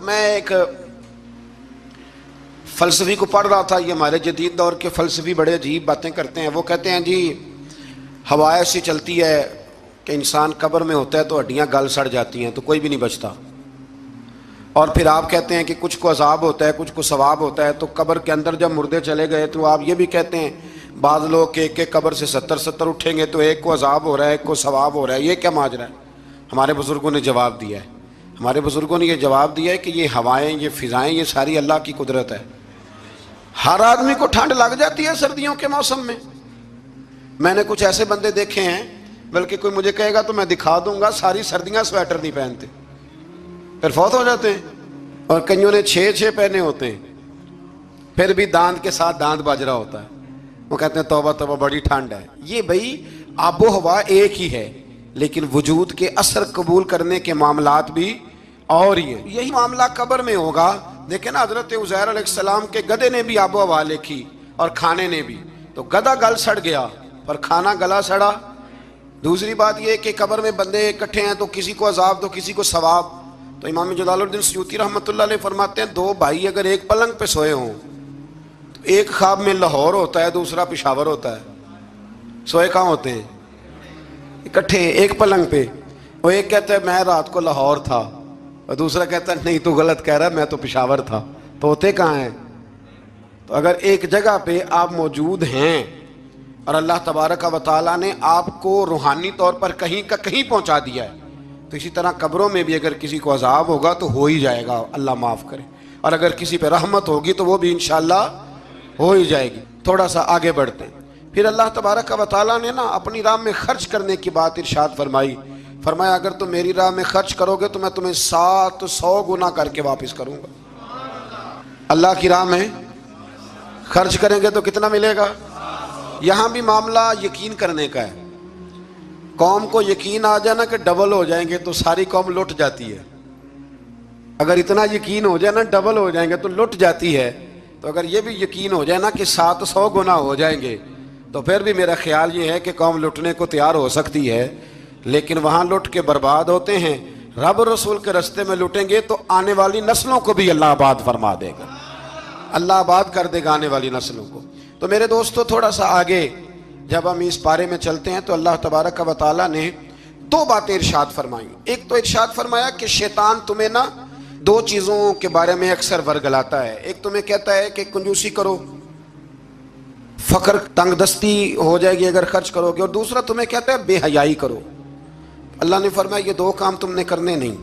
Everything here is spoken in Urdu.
میں ایک فلسفی کو پڑھ رہا تھا. یہ ہمارے جدید دور کے فلسفی بڑے عجیب باتیں کرتے ہیں. وہ کہتے ہیں جی ہوا ایسی چلتی ہے کہ انسان قبر میں ہوتا ہے تو ہڈیاں گل سڑ جاتی ہیں تو کوئی بھی نہیں بچتا. اور پھر آپ کہتے ہیں کہ کچھ کو عذاب ہوتا ہے کچھ کو ثواب ہوتا ہے. تو قبر کے اندر جب مردے چلے گئے تو آپ یہ بھی کہتے ہیں بعض لوگ کہ ایک قبر سے 70 اٹھیں گے تو ایک کو عذاب ہو رہا ہے ایک کو ثواب ہو رہا ہے. یہ کیا ماجرا ہے؟ ہمارے بزرگوں نے جواب دیا ہے. ہمارے بزرگوں نے یہ جواب دیا ہے کہ یہ ہوائیں یہ فضائیں یہ ساری اللہ کی قدرت ہے. ہر آدمی کو ٹھنڈ لگ جاتی ہے سردیوں کے موسم میں نے کچھ ایسے بندے دیکھے ہیں بلکہ کوئی مجھے کہے گا تو میں دکھا دوں گا ساری سردیاں سویٹر نہیں پہنتے پھر فوت ہو جاتے ہیں. اور کئیوں نے 6 پہنے ہوتے ہیں پھر بھی دانت کے ساتھ دانت بج رہا ہوتا ہے. وہ کہتے ہیں توبہ توبہ بڑی ٹھنڈ ہے. یہ بھائی آب و ہوا ایک ہی ہے لیکن وجود کے اثر قبول کرنے کے معاملات بھی اور ہی ہیں. یہی معاملہ قبر میں ہوگا. دیکھیں نا حضرت عزیر علیہ السلام کے گدھے نے بھی آب و ہوا لکھی اور کھانے نے بھی. تو گدھا گل سڑ گیا پر کھانا گلا سڑا. دوسری بات یہ کہ قبر میں بندے اکٹھے ہیں تو کسی کو عذاب تو کسی کو ثواب. تو امام جلال الدین سیوطی رحمۃ اللہ علیہ فرماتے ہیں 2 بھائی اگر ایک پلنگ پہ سوئے ہوں تو ایک خواب میں لاہور ہوتا ہے دوسرا پشاور ہوتا ہے. سوئے کہاں ہوتے ہیں؟ اکٹھے ایک پلنگ پہ. وہ ایک کہتا ہے میں رات کو لاہور تھا اور دوسرا کہتا ہے نہیں تو غلط کہہ رہا ہے میں تو پشاور تھا. تو ہوتے کہاں ہیں؟ تو اگر ایک جگہ پہ آپ موجود ہیں اور اللہ تبارک و تعالیٰ نے آپ کو روحانی طور پر کہیں کا کہیں پہنچا دیا ہے تو اسی طرح قبروں میں بھی اگر کسی کو عذاب ہوگا تو ہو ہی جائے گا, اللہ معاف کرے. اور اگر کسی پہ رحمت ہوگی تو وہ بھی انشاءاللہ ہو ہی جائے گی. تھوڑا سا آگے بڑھتے ہیں. پھر اللہ تبارک و تعالیٰ نے نا اپنی راہ میں خرچ کرنے کی بات ارشاد فرمائی. فرمایا اگر تم میری راہ میں خرچ کرو گے تو میں تمہیں 700 گنا کر کے واپس کروں گا. اللہ کی راہ میں خرچ کریں گے تو کتنا ملے گا؟ یہاں بھی معاملہ یقین کرنے کا ہے. قوم کو یقین آ جائے نا کہ ڈبل ہو جائیں گے تو ساری قوم لٹ جاتی ہے. اگر اتنا یقین ہو جائے نا ڈبل ہو جائیں گے تو لٹ جاتی ہے. تو اگر یہ بھی یقین ہو جائے نا کہ 700 گنا ہو جائیں گے تو پھر بھی میرا خیال یہ ہے کہ قوم لٹنے کو تیار ہو سکتی ہے. لیکن وہاں لٹ کے برباد ہوتے ہیں. رب رسول کے رستے میں لٹیں گے تو آنے والی نسلوں کو بھی اللہ آباد فرما دے گا. اللہ آباد کر دے گا آنے والی نسلوں کو. تو میرے دوستو تھوڑا سا آگے جب ہم اس پارے میں چلتے ہیں تو اللہ تبارک و تعالیٰ نے 2 باتیں ارشاد فرمائیں. ایک تو ارشاد فرمایا کہ شیطان تمہیں نا 2 چیزوں کے بارے میں اکثر ورگلاتا ہے. ایک تمہیں کہتا ہے کہ کنجوسی کرو, فقر تنگ دستی ہو جائے گی اگر خرچ کرو گے, اور دوسرا تمہیں کہتا ہے بے حیائی کرو. اللہ نے فرمایا یہ 2 کام تم نے کرنے نہیں.